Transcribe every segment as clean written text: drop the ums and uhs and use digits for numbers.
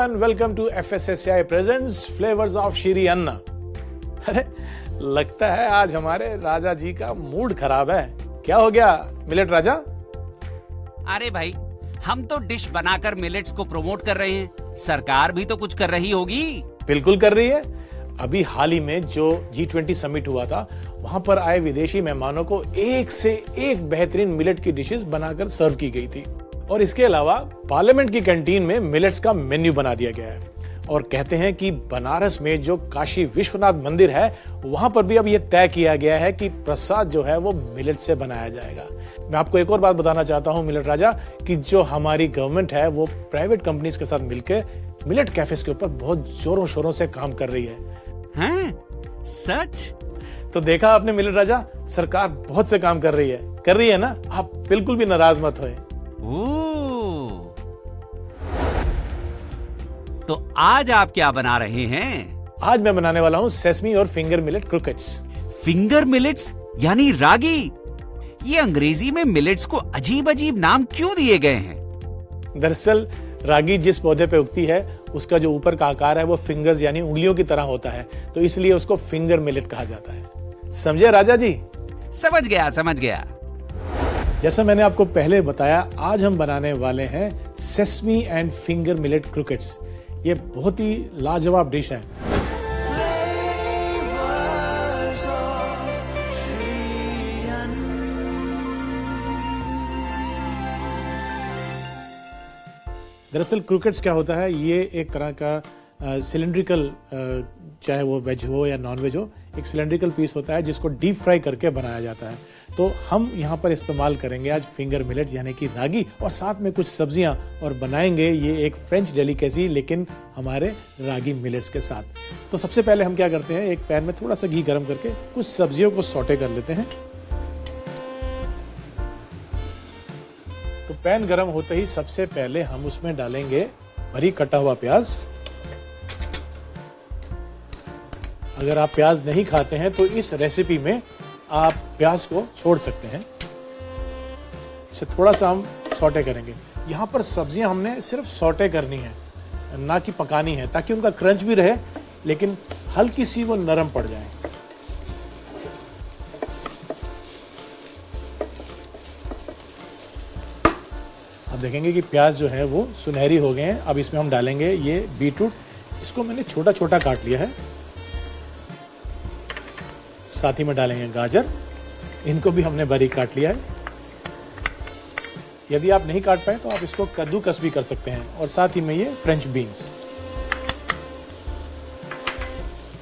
everyone, welcome to FSSAI presents Flavors of Shri अन्ना। अरे लगता है आज हमारे राजा जी का मूड खराब है। क्या हो गया मिलेट राजा? अरे भाई, हम तो डिश बनाकर मिलेट्स को प्रमोट कर रहे हैं, सरकार भी तो कुछ कर रही होगी। बिल्कुल कर रही है। अभी हाल ही में जो G20 समिट हुआ था, वहां पर आए विदेशी मेहमानों को एक से एक बेहतरीन मिलेट की डिशेस बनाकर सर्व की गई थी। और इसके अलावा पार्लियामेंट की कैंटीन में मिलेट्स का मेन्यू बना दिया गया है। और कहते हैं कि बनारस में जो काशी विश्वनाथ मंदिर है, वहां पर भी अब यह तय किया गया है कि प्रसाद जो है वो मिलेट से बनाया जाएगा। मैं आपको एक और बात बताना चाहता हूं मिलेट राजा, कि जो हमारी गवर्नमेंट है वो प्राइवेट कंपनीज के साथ मिलकर मिलेट कैफेज के ऊपर बहुत जोरों शोरों से काम कर रही है। हैं? सच? तो देखा आपने मिलेट राजा, सरकार बहुत से काम कर रही है ना। आप बिल्कुल भी नाराज मत होए। तो आज आप क्या बना रहे हैं? आज मैं बनाने वाला हूँ सेसमी और finger millet croquettes. Finger millets यानी रागी। ये अंग्रेजी में मिलेट्स को अजीब अजीब नाम क्यों दिए गए हैं? दरअसल रागी जिस पौधे पे उगती है, उसका जो ऊपर का आकार है वो फिंगर्स यानी उंगलियों की तरह होता है, तो इसलिए उसको फिंगर मिलेट कहा जाता है। समझे राजा जी? समझ गया। जैसा मैंने आपको पहले बताया, आज हम बनाने वाले हैं sesame and finger millet croquettes. ये बहुत ही लाजवाब डिश है। दरअसल क्रोकेट्स क्या होता है, ये एक तरह का सिलेंड्रिकल, चाहे वो वेज हो या नॉन वेज हो, एक सिलेंड्रिकल पीस होता है जिसको डीप फ्राई करके बनाया जाता है। तो हम यहाँ पर इस्तेमाल करेंगे आज फिंगर मिलेट्स यानी कि रागी, और साथ में कुछ सब्जियां, और बनाएंगे ये एक फ्रेंच डेलिकेसी लेकिन हमारे रागी मिलेट्स के साथ। तो सबसे पहले हम क्या करते हैं, एक पैन में थोड़ा सा घी गर्म करके कुछ सब्जियों को सौटे कर लेते हैं। तो पैन गर्म होते ही सबसे पहले हम उसमें डालेंगे बारीक कटा हुआ प्याज। अगर आप प्याज नहीं खाते हैं तो इस रेसिपी में आप प्याज को छोड़ सकते हैं। इसे थोड़ा सा हम सौटे करेंगे। यहाँ पर सब्जियां हमने सिर्फ सौटे करनी है, ना कि पकानी है, ताकि उनका क्रंच भी रहे लेकिन हल्की सी वो नरम पड़ जाए। अब देखेंगे कि प्याज जो है वो सुनहरी हो गए हैं। अब इसमें हम डालेंगे ये बीटरूट। इसको मैंने छोटा छोटा काट लिया है। साथ ही में डालेंगे गाजर, इनको भी हमने बारीक काट लिया है। यदि आप नहीं काट पाए तो आप इसको कद्दूकस भी कर सकते हैं। और साथ ही में ये फ्रेंच बीन्स।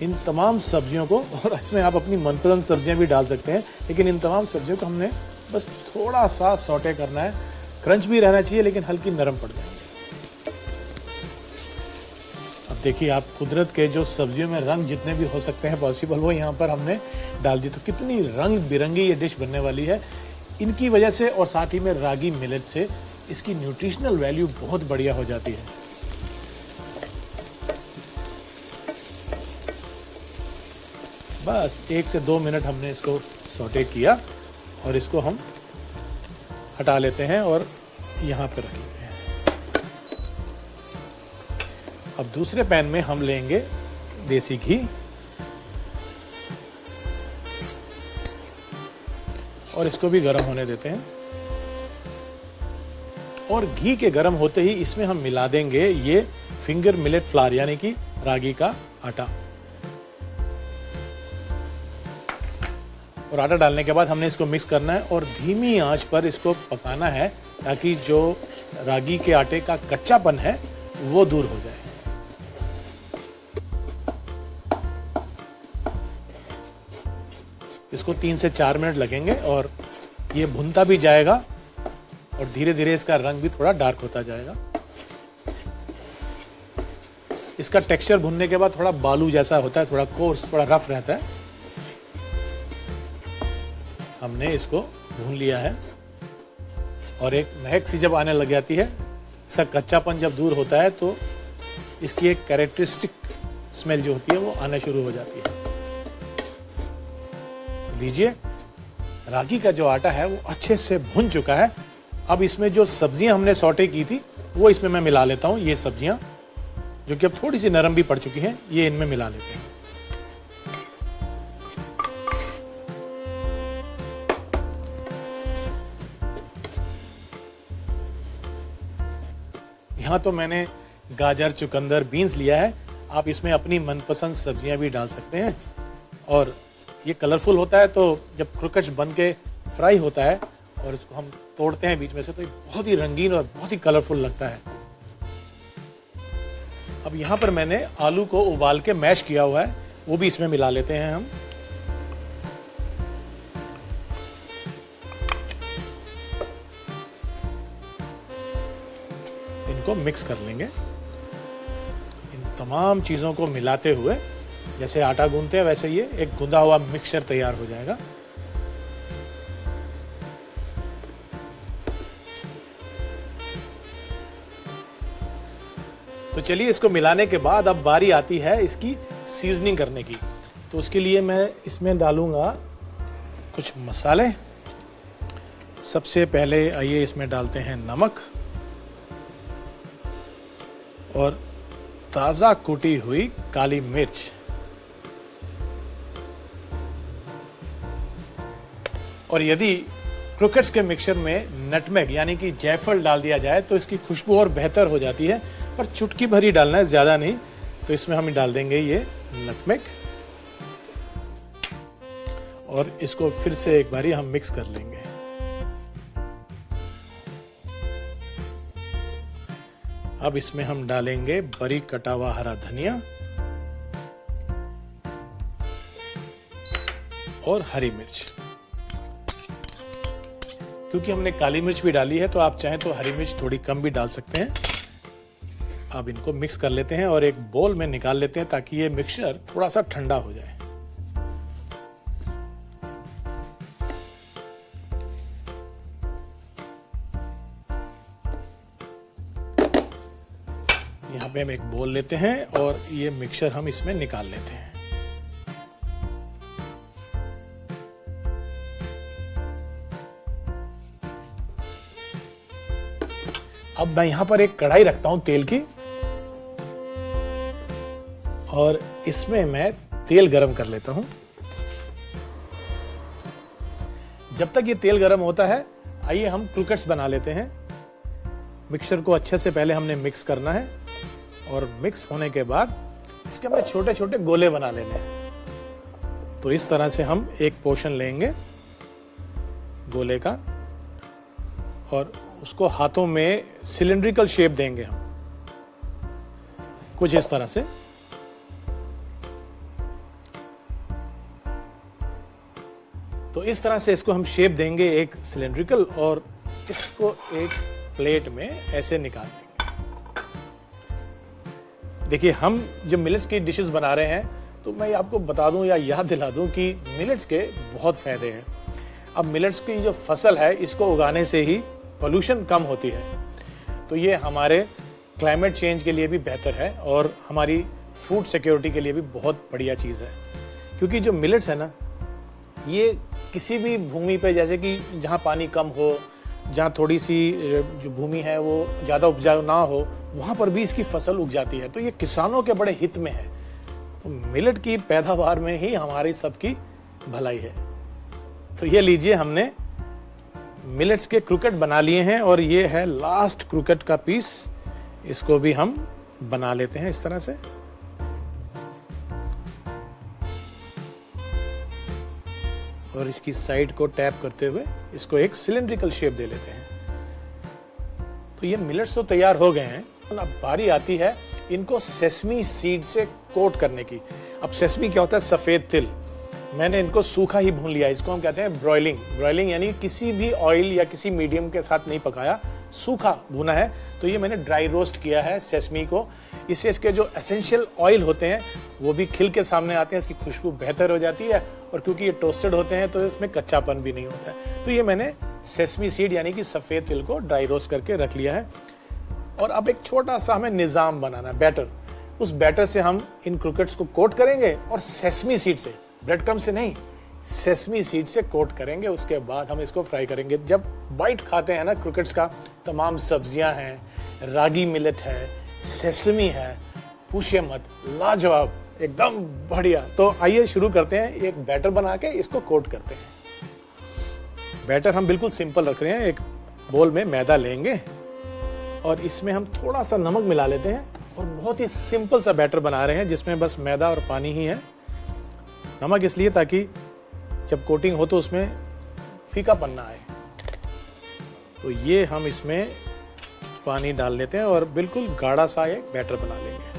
इन तमाम सब्जियों को, और इसमें आप अपनी मनपसंद सब्जियां भी डाल सकते हैं, लेकिन इन तमाम सब्जियों को हमने बस थोड़ा सा सौटे करना है। क्रंच भी रहना चाहिए लेकिन हल्की नरम पड़ जाएंगे। अब देखिए, आप कुदरत के जो सब्जियों में रंग जितने भी हो सकते हैं पॉसिबल, वो यहाँ पर हमने डाल दी। तो कितनी रंग बिरंगी ये डिश बनने वाली है इनकी वजह से, और साथ ही में रागी मिलेट से इसकी न्यूट्रिशनल वैल्यू बहुत बढ़िया हो जाती है। बस 1 से 2 मिनट हमने इसको सौटे किया और इसको हम हटा लेते हैं और यहाँ पर रख लेते हैं। अब दूसरे पैन में हम लेंगे देसी घी, और इसको भी गर्म होने देते हैं। और घी के गर्म होते ही इसमें हम मिला देंगे ये फिंगर मिलेट फ्लावर यानी कि रागी का आटा। और आटा डालने के बाद हमने इसको मिक्स करना है और धीमी आंच पर इसको पकाना है, ताकि जो रागी के आटे का कच्चापन है वो दूर हो जाए। इसको 3 से 4 मिनट लगेंगे और ये भुनता भी जाएगा और धीरे धीरे इसका रंग भी थोड़ा डार्क होता जाएगा। इसका टेक्सचर भुनने के बाद थोड़ा बालू जैसा होता है, थोड़ा कोर्स, थोड़ा रफ रहता है। हमने इसको भून लिया है और एक महक सी जब आने लग जाती है, इसका कच्चापन जब दूर होता है, तो इसकी एक कैरेक्टरिस्टिक स्मेल जो होती है वो आना शुरू हो जाती है। लीजिए, रागी का जो आटा है वो अच्छे से भुन चुका है। अब इसमें जो सब्जियां हमने सौटे की थी वो इसमें मैं मिला लेता हूं। ये सब्जियां जो कि अब थोड़ी सी नरम भी पड़ चुकी हैं, ये इनमें मिला लेते हैं। यहाँ तो मैंने गाजर, चुकंदर, बीन्स लिया है। आप इसमें अपनी मनपसंद सब्जियां भी डाल सकते हैं और ये कलरफुल होता है, तो जब क्रोकेट्स बन के फ्राई होता है और इसको हम तोड़ते हैं बीच में से, तो ये बहुत ही रंगीन और बहुत ही कलरफुल लगता है। अब यहाँ पर मैंने आलू को उबाल के मैश किया हुआ है, वो भी इसमें मिला लेते हैं हम। इनको मिक्स कर लेंगे। इन तमाम चीजों को मिलाते हुए जैसे आटा गूंथते हैं वैसे ये एक गूंदा हुआ मिक्सचर तैयार हो जाएगा। तो चलिए, इसको मिलाने के बाद अब बारी आती है इसकी सीजनिंग करने की। तो उसके लिए मैं इसमें डालूंगा कुछ मसाले। सबसे पहले आइए इसमें डालते हैं नमक और ताजा कुटी हुई काली मिर्च। और यदि क्रोकेट्स के मिक्सचर में नटमेग यानी कि जायफल डाल दिया जाए तो इसकी खुशबू और बेहतर हो जाती है, पर चुटकी भर ही डालना है, ज्यादा नहीं। तो इसमें हम डाल देंगे ये नटमेग और इसको फिर से एक बारी हम मिक्स कर लेंगे। अब इसमें हम डालेंगे बारीक कटा हुआ हरा धनिया और हरी मिर्च। क्योंकि हमने काली मिर्च भी डाली है तो आप चाहें तो हरी मिर्च थोड़ी कम भी डाल सकते हैं। अब इनको मिक्स कर लेते हैं और एक बोल में निकाल लेते हैं ताकि ये मिक्सचर थोड़ा सा ठंडा हो जाए। यहाँ पे हम एक बोल लेते हैं और ये मिक्सचर हम इसमें निकाल लेते हैं। अब मैं यहां पर एक कढ़ाई रखता हूं तेल की और इसमें मैं तेल गरम कर लेता हूं। जब तक ये तेल गरम होता है, आइए हम क्रोकेट्स बना लेते हैं। मिक्सचर को अच्छे से पहले हमने मिक्स करना है और मिक्स होने के बाद इसके हमने छोटे छोटे गोले बना लेने हैं। तो इस तरह से हम एक पोर्शन लेंगे गोले का और उसको हाथों में सिलिंड्रिकल शेप देंगे हम, कुछ इस तरह से। तो इस तरह से इसको हम शेप देंगे एक सिलिंड्रिकल और इसको एक प्लेट में ऐसे निकाल देंगे। देखिए, हम जब मिलेट्स की डिशेस बना रहे हैं तो मैं आपको बता दूं या याद दिला दूं कि मिलेट्स के बहुत फायदे हैं। अब मिलेट्स की जो फसल है इसको उगाने से ही पोल्यूशन कम होती है, तो ये हमारे क्लाइमेट चेंज के लिए भी बेहतर है और हमारी फूड सिक्योरिटी के लिए भी बहुत बढ़िया चीज़ है। क्योंकि जो मिलेट्स है ना, ये किसी भी भूमि पे, जैसे कि जहाँ पानी कम हो, जहाँ थोड़ी सी जो भूमि है वो ज़्यादा उपजाऊ ना हो, वहाँ पर भी इसकी फसल उग जाती है। तो ये किसानों के बड़े हित में है। तो मिलेट की पैदावार में ही हमारी सबकी भलाई है। तो ये लीजिए, हमने मिलेट्स के क्रोकेट बना लिए हैं और ये है लास्ट क्रोकेट का पीस। इसको भी हम बना लेते हैं इस तरह से। और इसकी साइड को टैप करते हुए इसको एक सिलिंड्रिकल शेप दे लेते हैं। तो ये मिलेट्स तो तैयार हो गए हैं। अब बारी आती है इनको सेसमी सीड से कोट करने की। अब सेसमी क्या होता है? सफेद तिल। मैंने इनको सूखा ही भून लिया। इसको हम कहते हैं ब्रॉयलिंग। ब्रॉयलिंग यानी किसी भी ऑयल या किसी मीडियम के साथ नहीं पकाया, सूखा भुना है। तो ये मैंने ड्राई रोस्ट किया है सेसमी को। इससे इसके जो एसेंशियल ऑयल होते हैं वो भी खिल के सामने आते हैं, इसकी खुशबू बेहतर हो जाती है और क्योंकि ये टोस्टेड होते हैं तो इसमें कच्चापन भी नहीं होता है। तो ये मैंने सेसमी सीड यानी कि सफ़ेद तिल को ड्राई रोस्ट करके रख लिया है। और अब एक छोटा सा हमें निज़ाम बनाना है, बैटर। उस बैटर से हम इन क्रोकेट्स को कोट करेंगे और सेसमी सीड से, ब्रेड क्रम्ब से नहीं, सेसमी सीड से कोट करेंगे। उसके बाद हम इसको फ्राई करेंगे। जब बाइट खाते हैं ना क्रोकेट्स का, तमाम सब्जियां हैं, रागी मिलेट है, सेसमी है पूछिए मत, लाजवाब, एकदम बढ़िया। तो आइए शुरू करते हैं, एक बैटर बना के इसको कोट करते हैं। बैटर हम बिल्कुल सिंपल रख रहे हैं। एक बोल में मैदा लेंगे और इसमें हम थोड़ा सा नमक मिला लेते हैं और बहुत ही सिंपल सा बैटर बना रहे हैं जिसमें बस मैदा और पानी ही है। नमक इसलिए ताकि जब कोटिंग हो तो उसमें फीकापन ना आए। तो ये हम इसमें पानी डाल लेते हैं और बिल्कुल गाढ़ा सा एक बैटर बना लेंगे।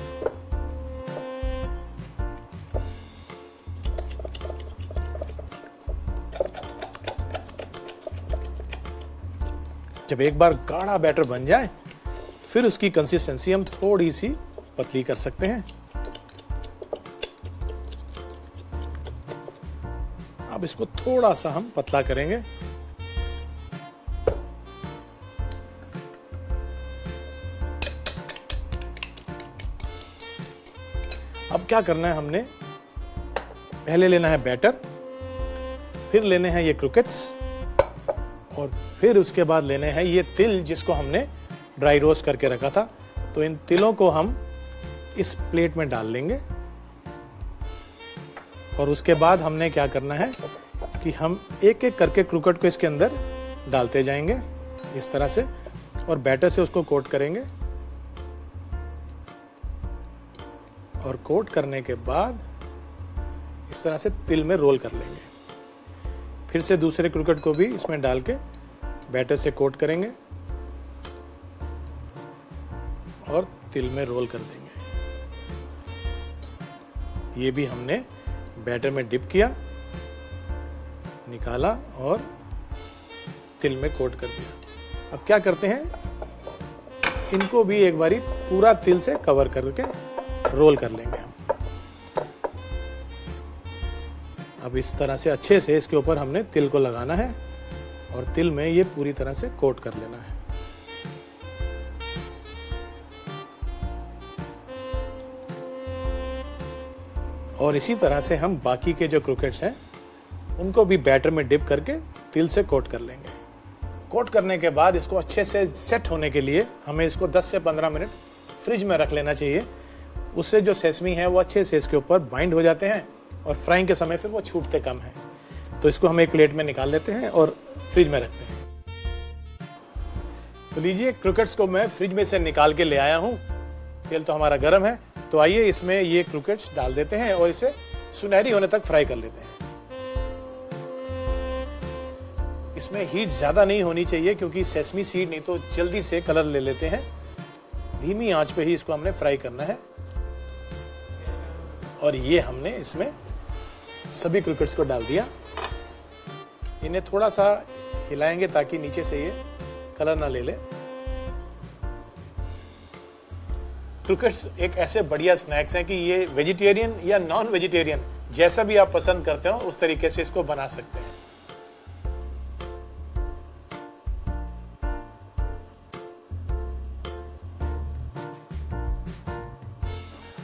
जब एक बार गाढ़ा बैटर बन जाए फिर उसकी कंसिस्टेंसी हम थोड़ी सी पतली कर सकते हैं। अब इसको थोड़ा सा हम पतला करेंगे। अब क्या करना है, हमने पहले लेना है बैटर, फिर लेने हैं ये क्रूकेट्स और फिर उसके बाद लेने हैं ये तिल जिसको हमने ड्राई रोस्ट करके रखा था। तो इन तिलों को हम इस प्लेट में डाल लेंगे और उसके बाद हमने क्या करना है कि हम एक एक करके क्रूकेट को इसके अंदर डालते जाएंगे इस तरह से और बैटर से उसको कोट करेंगे। और कोट करने के बाद इस तरह से तिल में रोल कर लेंगे। फिर से दूसरे क्रूकेट को भी इसमें डाल के बैटर से कोट करेंगे और तिल में रोल कर देंगे। ये भी हमने बैटर में डिप किया, निकाला और तिल में कोट कर दिया। अब क्या करते हैं, इनको भी एक बारी पूरा तिल से कवर करके रोल कर लेंगे हम। अब इस तरह से अच्छे से इसके ऊपर हमने तिल को लगाना है और तिल में ये पूरी तरह से कोट कर लेना है। और इसी तरह से हम बाकी के जो क्रूकेट्स हैं उनको भी बैटर में डिप करके तिल से कोट कर लेंगे। कोट करने के बाद इसको अच्छे से सेट होने के लिए हमें इसको 10 से 15 मिनट फ्रिज में रख लेना चाहिए। उससे जो सेसमी है वो अच्छे से इसके ऊपर बाइंड हो जाते हैं और फ्राइंग के समय फिर वो छूटते कम हैं। तो इसको हम एक प्लेट में निकाल लेते हैं और फ्रिज में रखते हैं। तो लीजिए, क्रूकेट्स को मैं फ्रिज में से निकाल के ले आया हूं। तेल तो हमारा गर्म है, तो आइए इसमें ये क्रूकेट्स डाल देते हैं और इसे सुनहरी होने तक फ्राई कर लेते हैं। इसमें हीट ज्यादा नहीं होनी चाहिए क्योंकि सेसमी सीड नहीं तो जल्दी से कलर ले लेते हैं। धीमी आंच पे ही इसको हमने फ्राई करना है। और ये हमने इसमें सभी क्रूकेट्स को डाल दिया। इन्हें थोड़ा सा हिलाएंगे ताकि नीचे से ये कलर ना ले ले। क्रूकेट्स एक ऐसे बढ़िया स्नैक्स हैं कि ये वेजिटेरियन या नॉन वेजिटेरियन जैसा भी आप पसंद करते हो उस तरीके से इसको बना सकते हैं।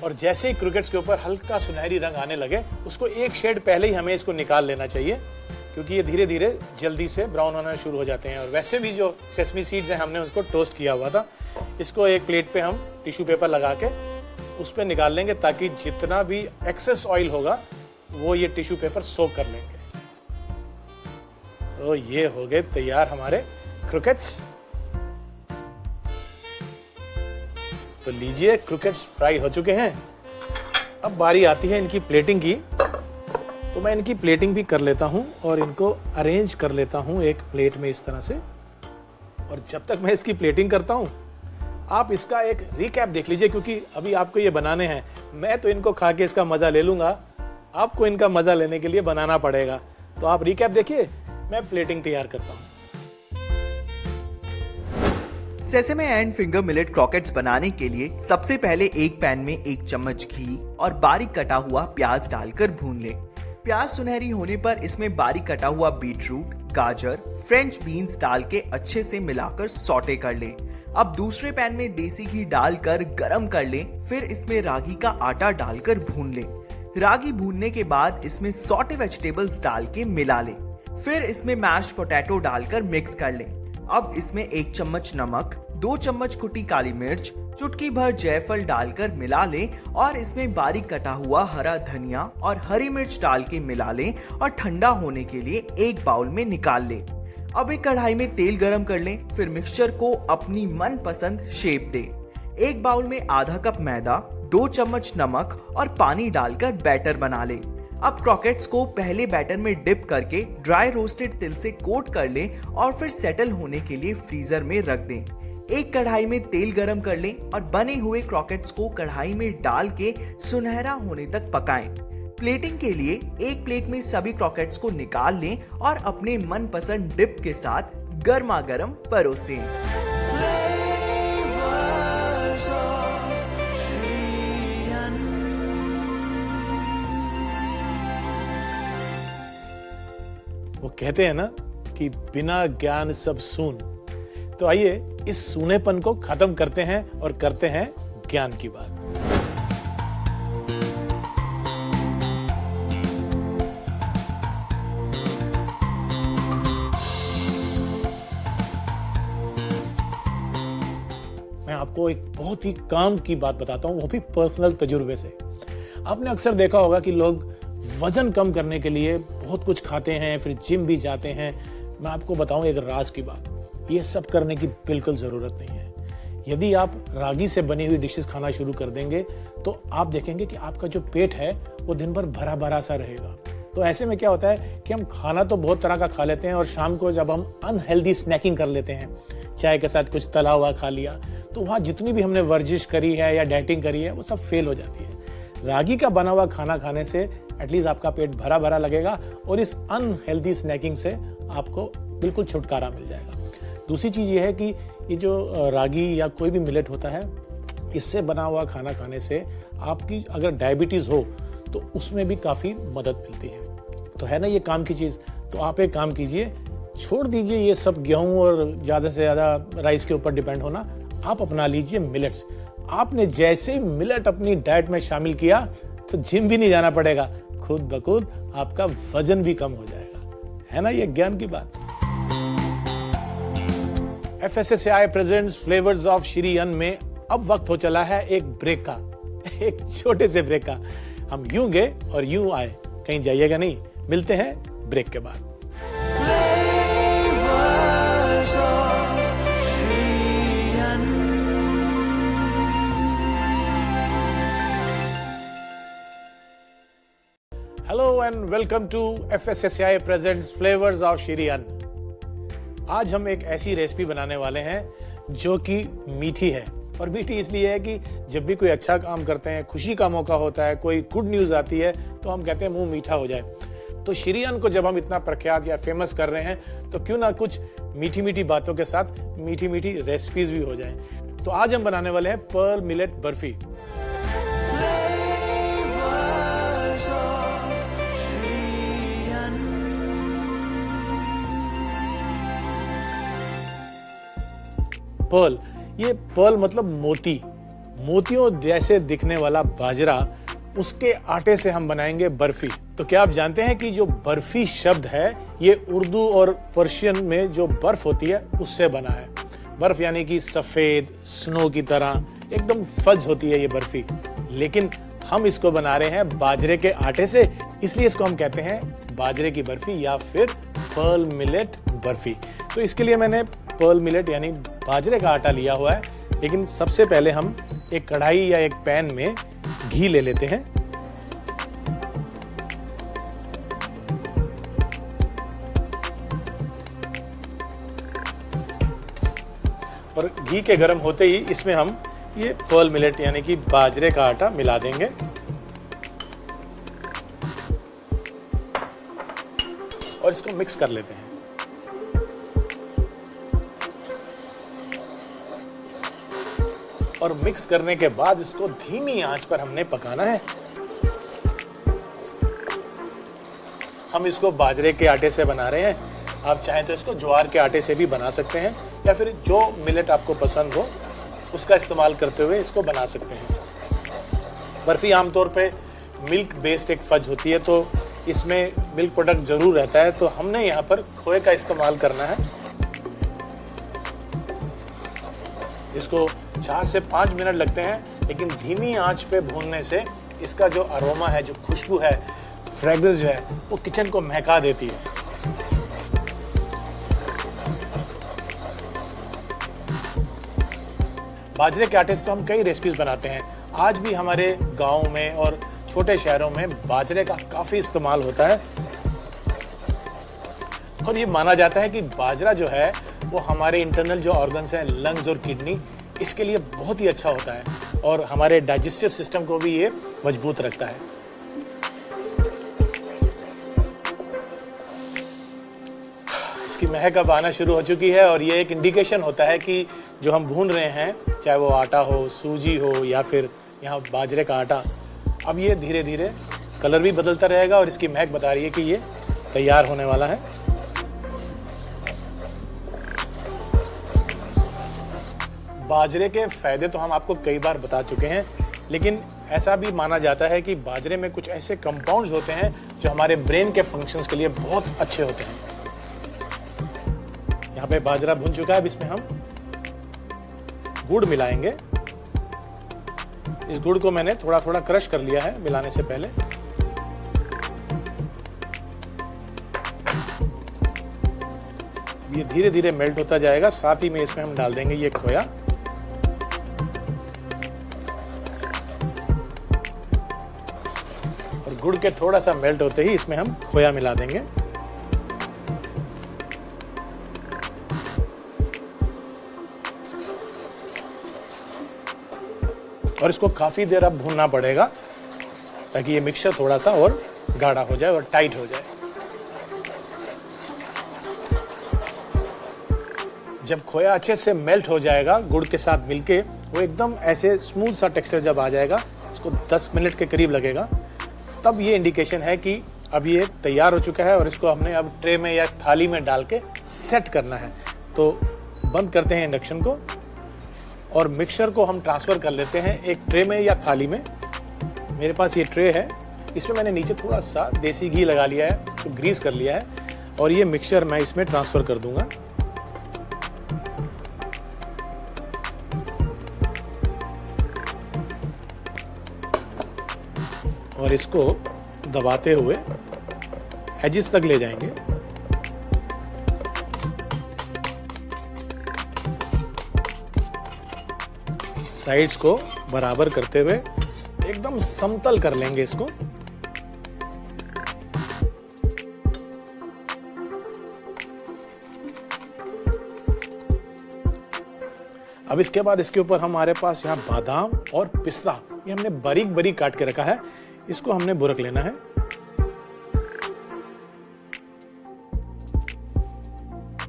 और जैसे ही क्रूकेट्स के ऊपर हल्का सुनहरी रंग आने लगे उसको एक शेड पहले ही हमें इसको निकाल लेना चाहिए क्योंकि ये धीरे धीरे जल्दी से ब्राउन होना शुरू हो जाते हैं। और वैसे भी जो सेसमी सीड्स हैं हमने उसको टोस्ट किया हुआ था। इसको एक प्लेट पे हम टिश्यू पेपर लगा के उस पर निकाल लेंगे ताकि जितना भी एक्सेस ऑयल होगा वो ये टिश्यू पेपर सोक कर लेंगे। तो ये हो गए तैयार हमारे क्रूकेट्स। तो लीजिए, क्रूकेट्स फ्राई हो चुके हैं। अब बारी आती है इनकी प्लेटिंग की। तो मैं इनकी प्लेटिंग भी कर लेता हूं और इनको अरेंज कर लेता हूं एक प्लेट में इस तरह से। और जब तक मैं इसकी प्लेटिंग करता हूं आप इसका एक रिकैप देख लीजिए क्योंकि अभी आपको ये बनाने हैं। मैं तो इनको खा के इसका मजा ले लूंगा, आपको इनका मजा लेने के लिए बनाना पड़ेगा। तो आप रिकैप देखिए, मैं प्लेटिंग तैयार करता हूं। सेसेमे एंड फिंगर मिलेट क्रॉकेट्स बनाने के लिए सबसे पहले एक पैन में 1 चम्मच घी और बारीक कटा हुआ प्याज डालकर भून लें। प्याज सुनहरी होने पर इसमें बारीक कटा हुआ बीटरूट, गाजर, फ्रेंच बीन्स डाल के अच्छे से मिलाकर सौटे कर लें। अब दूसरे पैन में देसी घी डालकर गरम कर लें। फिर इसमें रागी का आटा डालकर भून लें। रागी भूनने के बाद इसमें सौटे वेजिटेबल्स डाल के मिला लें। फिर इसमें मैश्ड पोटैटो डालकर मिक्स कर लें। अब इसमें 1 चम्मच नमक, 2 चम्मच कुटी काली मिर्च, चुटकी भर जायफल डालकर मिला लें और इसमें बारीक कटा हुआ हरा धनिया और हरी मिर्च डाल के मिला लें और ठंडा होने के लिए एक बाउल में निकाल लें। अब एक कढ़ाई में तेल गरम कर लें, फिर मिक्सचर को अपनी मनपसंद शेप दें। एक बाउल में आधा कप मैदा, 2 चम्मच नमक और पानी डालकर बैटर बना लें। अब क्रॉकेट्स को पहले बैटर में डिप करके ड्राई रोस्टेड तिल से कोट कर लें और फिर सेटल होने के लिए फ्रीजर में रख दें। एक कढ़ाई में तेल गरम कर लें और बने हुए क्रॉकेट्स को कढ़ाई में डाल के सुनहरा होने तक पकाएं। प्लेटिंग के लिए एक प्लेट में सभी क्रॉकेट्स को निकाल लें और अपने मनपसंद डिप के साथ गर्मा गर्म परोसें। वो कहते हैं ना कि बिना ज्ञान सब सून। तो आइए इस सूनेपन को खत्म करते हैं और करते हैं ज्ञान की बात। मैं आपको एक बहुत ही काम की बात बताता हूं, वो भी पर्सनल तजुर्बे से। आपने अक्सर देखा होगा कि लोग वजन कम करने के लिए बहुत कुछ खाते हैं, फिर जिम भी जाते हैं। मैं आपको बताऊं एक राज की बात, ये सब करने की बिल्कुल जरूरत नहीं है। यदि आप रागी से बनी हुई डिशेस खाना शुरू कर देंगे तो आप देखेंगे कि आपका जो पेट है वो दिन भर भरा भरा सा रहेगा। तो ऐसे में क्या होता है कि हम खाना तो बहुत तरह का खा लेते हैं और शाम को जब हम अनहेल्दी स्नैकिंग कर लेते हैं, चाय के साथ कुछ तला हुआ खा लिया, तो वहाँ जितनी भी हमने वर्जिश करी है या डाइटिंग करी है वो सब फेल हो जाती है। रागी का बना हुआ खाना खाने से एटलीस्ट आपका पेट भरा भरा लगेगा और इस अनहेल्दी स्नैकिंग से आपको बिल्कुल छुटकारा मिल जाएगा। दूसरी चीज़ ये है कि ये जो रागी या कोई भी मिलेट होता है, इससे बना हुआ खाना खाने से आपकी अगर डायबिटीज़ हो तो उसमें भी काफ़ी मदद मिलती है। तो है ना ये काम की चीज़। तो आप एक काम कीजिए, छोड़ दीजिए ये सब गेहूँ और ज़्यादा से ज़्यादा राइस के ऊपर डिपेंड होना, आप अपना लीजिए मिलेट्स। आपने जैसे ही मिलेट अपनी डाइट में शामिल किया तो जिम भी नहीं जाना पड़ेगा, खुद ब खुद आपका वजन भी कम हो जाएगा। है ना ये ज्ञान की बात। FSSAI presents flavours of Shri अन्न में अब वक्त हो चला है एक ब्रेक का, एक छोटे से ब्रेक का। हम यूं गए और यूं आए, कहीं जाइएगा नहीं। मिलते हैं ब्रेक के बाद। Hello and welcome to FSSAI presents flavours of Shri Anna. आज हम एक ऐसी रेसिपी बनाने वाले हैं जो कि मीठी है। और मीठी इसलिए है कि जब भी कोई अच्छा काम करते हैं, खुशी का मौका होता है, कोई गुड न्यूज़ आती है, तो हम कहते हैं मुंह मीठा हो जाए। तो श्री अन्न को जब हम इतना प्रख्यात या फेमस कर रहे हैं तो क्यों ना कुछ मीठी मीठी बातों के साथ मीठी मीठी रेसिपीज भी हो जाए। तो आज हम बनाने वाले हैं पर्ल मिलेट बर्फी। पर्ल, ये पर्ल मतलब मोती, मोतियों जैसे दिखने वाला बाजरा, उसके आटे से हम बनाएंगे बर्फी। तो क्या आप जानते हैं कि जो बर्फी शब्द है ये उर्दू और पर्शियन में जो बर्फ होती है उससे बना है। बर्फ यानी कि सफेद स्नो की तरह एकदम फज होती है ये बर्फी, लेकिन हम इसको बना रहे हैं बाजरे के आटे से, इसलिए इसको हम कहते हैं बाजरे की बर्फी या फिर पर्ल मिलेट बर्फी। तो इसके लिए मैंने पर्ल मिलेट यानी बाजरे का आटा लिया हुआ है, लेकिन सबसे पहले हम एक कढ़ाई या एक पैन में घी ले लेते हैं। और घी के गर्म होते ही इसमें हम ये पर्ल मिलेट यानी कि बाजरे का आटा मिला देंगे। और इसको मिक्स कर लेते हैं। और मिक्स करने के बाद इसको धीमी आंच पर हमने पकाना है। हम इसको बाजरे के आटे से बना रहे हैं, आप चाहें तो इसको ज्वार के आटे से भी बना सकते हैं या फिर जो मिलेट आपको पसंद हो उसका इस्तेमाल करते हुए इसको बना सकते हैं। बर्फी आमतौर पे मिल्क बेस्ड एक फज होती है, तो इसमें मिल्क प्रोडक्ट जरूर रहता है, तो हमने यहाँ पर खोए का इस्तेमाल करना है। इसको 4 से 5 मिनट लगते हैं, लेकिन धीमी आंच पे भूनने से इसका जो अरोमा है, जो खुशबू है, फ्रेग्रेंस जो है, वो किचन को महका देती है। बाजरे के आटे से तो हम कई रेसिपीज बनाते हैं। आज भी हमारे गाँव में और छोटे शहरों में बाजरे का काफ़ी इस्तेमाल होता है और ये माना जाता है कि बाजरा जो है वो हमारे इंटरनल जो ऑर्गन्स हैं, लंग्स और किडनी, इसके लिए बहुत ही अच्छा होता है और हमारे डाइजेस्टिव सिस्टम को भी ये मजबूत रखता है। इसकी महक अब आना शुरू हो चुकी है और ये एक इंडिकेशन होता है कि जो हम भून रहे हैं, चाहे वो आटा हो, सूजी हो या फिर यहाँ बाजरे का आटा, अब ये धीरे धीरे कलर भी बदलता रहेगा और इसकी महक बता रही है कि ये तैयार होने वाला है। बाजरे के फायदे तो हम आपको कई बार बता चुके हैं, लेकिन ऐसा भी माना जाता है कि बाजरे में कुछ ऐसे कंपाउंड्स होते हैं जो हमारे ब्रेन के फंक्शंस के लिए बहुत अच्छे होते हैं। यहाँ पे बाजरा भुन चुका है, अब इसमें हम गुड़ मिलाएंगे। इस गुड़ को मैंने थोड़ा थोड़ा क्रश कर लिया है मिलाने से पहले। ये धीरे धीरे मेल्ट होता जाएगा, साथ ही में इसमें हम डाल देंगे ये खोया। और गुड़ के थोड़ा सा मेल्ट होते ही इसमें हम खोया मिला देंगे। और इसको काफी देर अब भूनना पड़ेगा ताकि ये मिक्सचर थोड़ा सा और गाढ़ा हो जाए और टाइट हो जाए। जब खोया अच्छे से मेल्ट हो जाएगा गुड़ के साथ मिलके, वो एकदम ऐसे स्मूथ सा टेक्सचर जब आ जाएगा, इसको 10 मिनट के करीब लगेगा, तब ये इंडिकेशन है कि अब ये तैयार हो चुका है और इसको हमने अब ट्रे में या थाली में डाल के सेट करना है। तो बंद करते हैं इंडक्शन को और मिक्सचर को हम ट्रांसफ़र कर लेते हैं एक ट्रे में या थाली में। मेरे पास ये ट्रे है, इसमें मैंने नीचे थोड़ा सा देसी घी लगा लिया है, तो ग्रीस कर लिया है और ये मिक्सचर मैं इसमें ट्रांसफ़र कर दूंगा। और इसको दबाते हुए एजिस तक ले जाएंगे। साइड्स को बराबर करते हुए एकदम समतल कर लेंगे इसको। अब इसके बाद इसके ऊपर हमारे पास यहाँ बादाम और पिस्ता, ये हमने बारीक बारीक काट के रखा है, इसको हमने बुरक लेना है।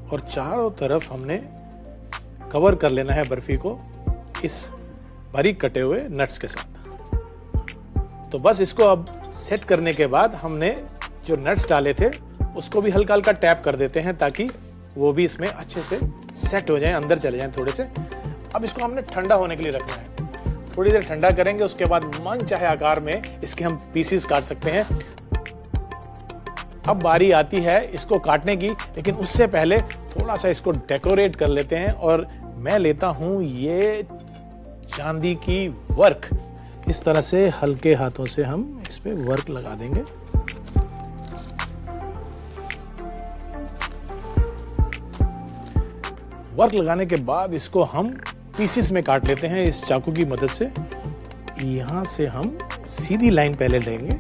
और चारों तरफ हमने कवर कर लेना है बर्फी को इस बारीक कटे हुए नट्स के साथ। तो बस इसको अब सेट करने के बाद हमने जो नट्स डाले थे उसको भी हल्का हल्का टैप कर देते हैं ताकि वो भी इसमें अच्छे से सेट हो जाएं, अंदर चले जाएं थोड़े से। अब इसको हमने ठंडा होने के लिए रखना है। थोड़ी देर ठंडा करेंगे, उसके बाद मन चाहे आकार में इसके हम पीसीस काट सकते हैं। अब बारी आती है इसको काटने की, लेकिन उससे पहले थोड़ा सा इसको डेकोरेट कर लेते हैं और मैं लेता हूं ये चांदी की वर्क। इस तरह से हल्के हाथों से हम इस पे वर्क लगा देंगे। वर्क लगाने के बाद इसको हम पीसेस में काट लेते हैं इस चाकू की मदद से। यहां से हम सीधी लाइन पहले लेंगे,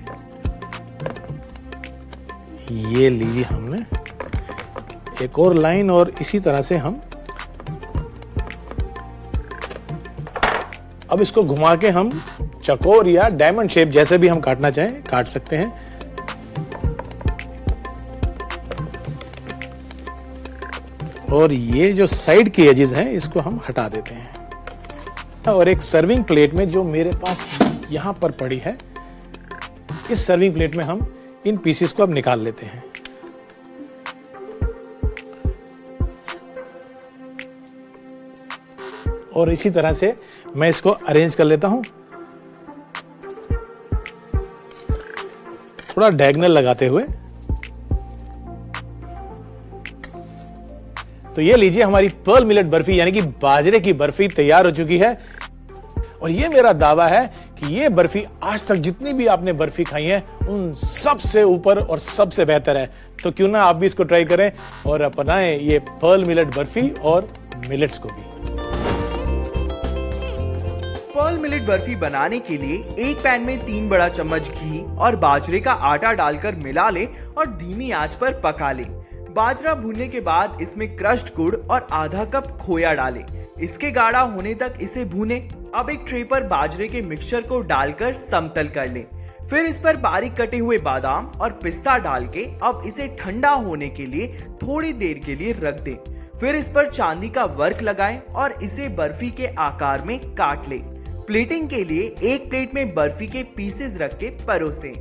ये लीजिए हमने एक और लाइन, और इसी तरह से हम अब इसको घुमा के हम चकोर या डायमंड शेप जैसे भी हम काटना चाहें काट सकते हैं। और ये जो साइड की एजेस हैं इसको हम हटा देते हैं। और एक सर्विंग प्लेट में जो मेरे पास यहां पर पड़ी है, इस सर्विंग प्लेट में हम इन पीसेस को अब निकाल लेते हैं। और इसी तरह से मैं इसको अरेंज कर लेता हूं, थोड़ा डायगोनल लगाते हुए। तो ये लीजिए, हमारी पर्ल मिलेट बर्फी यानी कि बाजरे की बर्फी तैयार हो चुकी है। और ये मेरा दावा है कि ये बर्फी आज तक जितनी भी आपने बर्फी खाई है उन सबसे ऊपर और सबसे बेहतर है। तो क्यों ना आप भी इसको ट्राई करें और अपनाएं ये पर्ल मिलेट बर्फी और मिलेट्स को भी। पर्ल मिलेट बर्फी बनाने के लिए एक पैन में 3 बड़ा चम्मच घी और बाजरे का आटा डालकर मिला ले और धीमी आंच पर पका ले। बाजरा भूनने के बाद इसमें क्रश्ड गुड़ और आधा कप खोया डालें। इसके गाढ़ा होने तक इसे भूने। अब एक ट्रे पर बाजरे के मिक्सचर को डालकर समतल कर लें। फिर इस पर बारीक कटे हुए बादाम और पिस्ता डाल के अब इसे ठंडा होने के लिए थोड़ी देर के लिए रख दें। फिर इस पर चांदी का वर्क लगाएं और इसे बर्फी के आकार में काट लें। प्लेटिंग के लिए एक प्लेट में बर्फी के पीसेस रख के परोसें।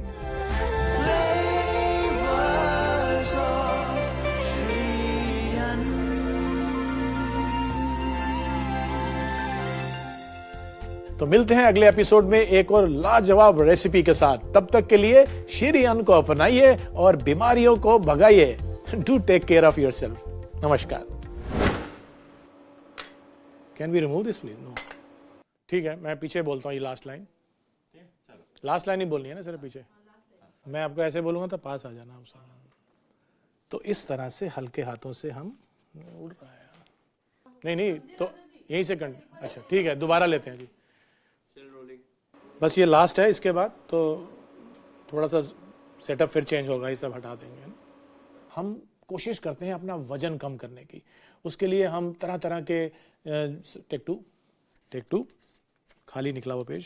तो मिलते हैं अगले एपिसोड में एक और लाजवाब रेसिपी के साथ। तब तक के लिए श्री अन्न को अपनाइए और बीमारियों को भगाइए। Do take care of yourself. नमस्कार। Can we remove this please? No. ठीक है, मैं पीछे बोलता हूँ ये लास्ट लाइन। लास्ट लाइन ही बोलनी है ना सिर्फ पीछे। मैं आपको ऐसे बोलूंगा तो पास आ जाना आप। तो इस तरह से हल्के हाथों से हम उड़ रहा है। नहीं तो यहीं से अच्छा ठीक है, दोबारा लेते हैं जी। बस ये लास्ट है, इसके बाद तो थोड़ा सा सेटअप फिर चेंज होगा, ये सब हटा देंगे। हम कोशिश करते हैं अपना वजन कम करने की। उसके लिए हम तरह तरह के टेक टू खाली निकला हुआ पेज